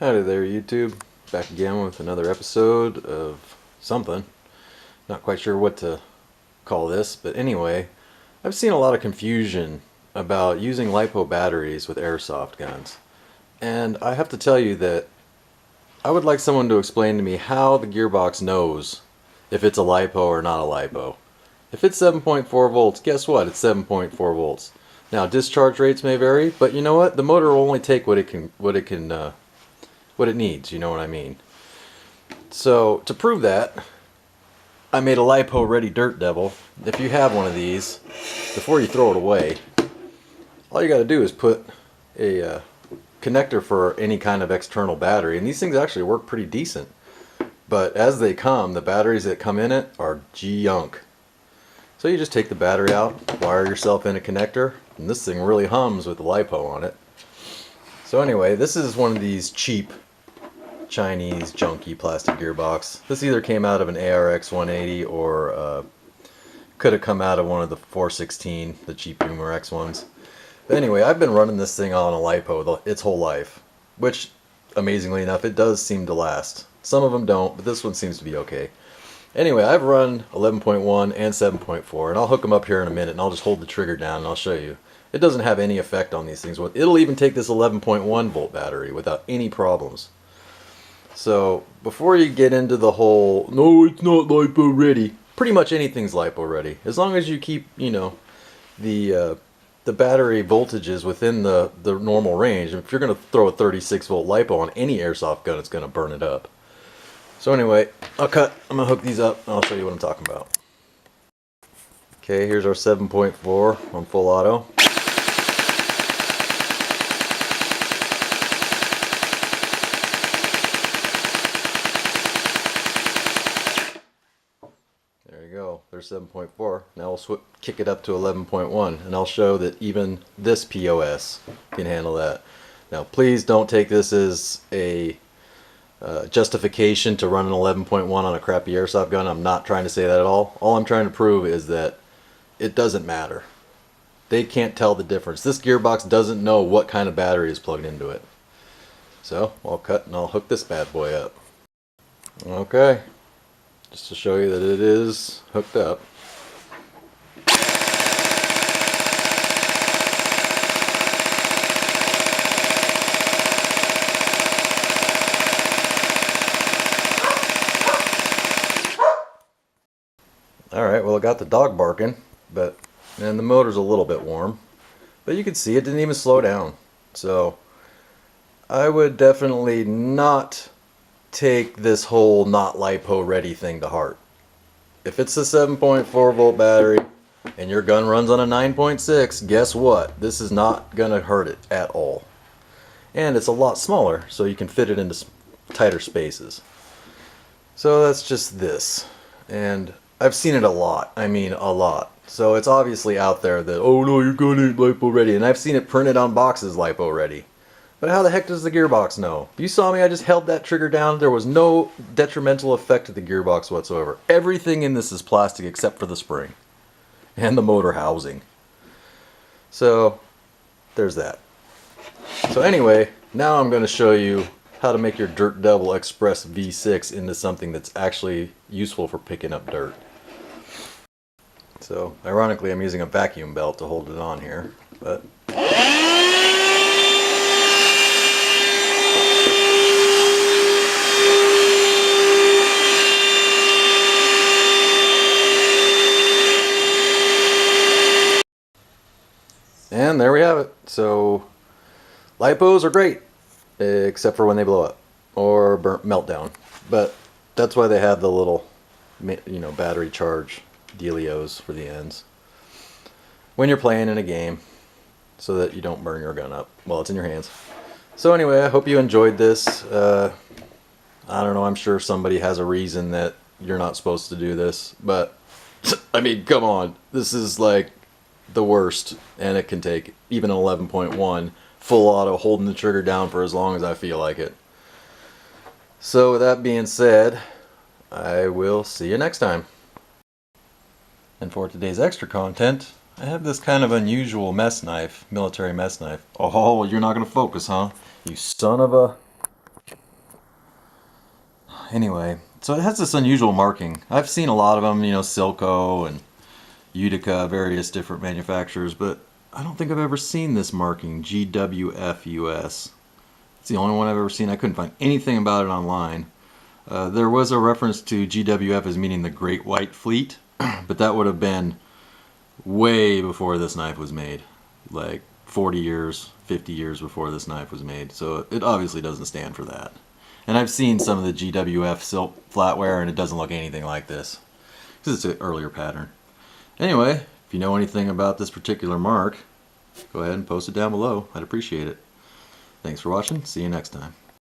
Howdy there, YouTube. Back again with another episode of something. Not quite sure what to call this, but anyway, I've seen a lot of confusion about using LiPo batteries with airsoft guns. And I have to tell you that I would like someone to explain to me how the Gearbox knows if it's a LiPo or not a LiPo. If it's 7.4 volts, guess what? It's 7.4 volts. Now, discharge rates may vary, but you know what? The motor will only take what it needs, you know what I mean. So to prove that, I made a LiPo Ready Dirt Devil. If you have one of these, before you throw it away, all you got to do is put a connector for any kind of external battery, and these things actually work pretty decent. But as they come, the batteries that come in it are junk. So you just take the battery out, wire yourself in a connector, and this thing really hums with the LiPo on it. So anyway, this is one of these cheap Chinese junky plastic gearbox. This either came out of an ARX 180 or could have come out of one of the 416, the cheap Numerex ones. But anyway, I've been running this thing on a LiPo its whole life, which amazingly enough it does seem to last. Some of them don't, but this one seems to be okay. Anyway, I've run 11.1 and 7.4, and I'll hook them up here in a minute, and I'll just hold the trigger down and I'll show you. It doesn't have any effect on these things. It'll even take this 11.1 volt battery without any problems. So before you get into the whole, no, it's not LiPo ready, pretty much anything's LiPo ready. As long as you keep, you know, the battery voltages within the normal range. If you're going to throw a 36 volt LiPo on any airsoft gun, it's going to burn it up. So anyway, I'm going to hook these up and I'll show you what I'm talking about. Okay, here's our 7.4 on full auto. There you go, there's 7.4. Now we'll kick it up to 11.1, and I'll show that even this POS can handle that. Now please don't take this as a justification to run an 11.1 on a crappy airsoft gun. I'm not trying to say that at all. All I'm trying to prove is that it doesn't matter. They can't tell the difference. This gearbox doesn't know what kind of battery is plugged into it. So I'll cut and I'll hook this bad boy up. Okay. Just to show you that it is hooked up. Alright, well, I got the dog barking, and the motor's a little bit warm. But you can see it didn't even slow down. So I would definitely not take this whole not LiPo ready thing to heart. If it's a 7.4 volt battery and your gun runs on a 9.6, guess what? This is not gonna hurt it at all. And it's a lot smaller, so you can fit it into tighter spaces. So that's just this. And I've seen it a lot. I mean a lot. So it's obviously out there that, oh no, your gun ain't LiPo ready. And I've seen it printed on boxes LiPo ready. But how the heck does the gearbox know? You saw me, I just held that trigger down. There was no detrimental effect to the gearbox whatsoever. Everything in this is plastic except for the spring and the motor housing. So there's that. So anyway, now I'm going to show you how to make your Dirt Devil Express V6 into something that's actually useful for picking up dirt. So ironically, I'm using a vacuum belt to hold it on here, but and there we have it. So LiPos are great, except for when they blow up or melt down. But that's why they have the little, you know, battery charge dealios for the ends when you're playing in a game, so that you don't burn your gun up while it's in your hands. So anyway, I hope you enjoyed this. I don't know, I'm sure somebody has a reason that you're not supposed to do this, but I mean, come on, this is like the worst, and it can take even an 11.1 full auto holding the trigger down for as long as I feel like it. So with that being said, I will see you next time. And for today's extra content, I have this kind of unusual mess knife, military mess knife. Oh, you're not going to focus, huh? You son of a... Anyway, so it has this unusual marking. I've seen a lot of them, you know, Silco and Utica, various different manufacturers, but I don't think I've ever seen this marking, GWF US. It's the only one I've ever seen. I couldn't find anything about it online. There was a reference to GWF as meaning the Great White Fleet, but that would have been way before this knife was made. Like 40 years, 50 years before this knife was made. So it obviously doesn't stand for that. And I've seen some of the GWF silk flatware and it doesn't look anything like this. Because it's an earlier pattern. Anyway, if you know anything about this particular mark, go ahead and post it down below. I'd appreciate it. Thanks for watching. See you next time.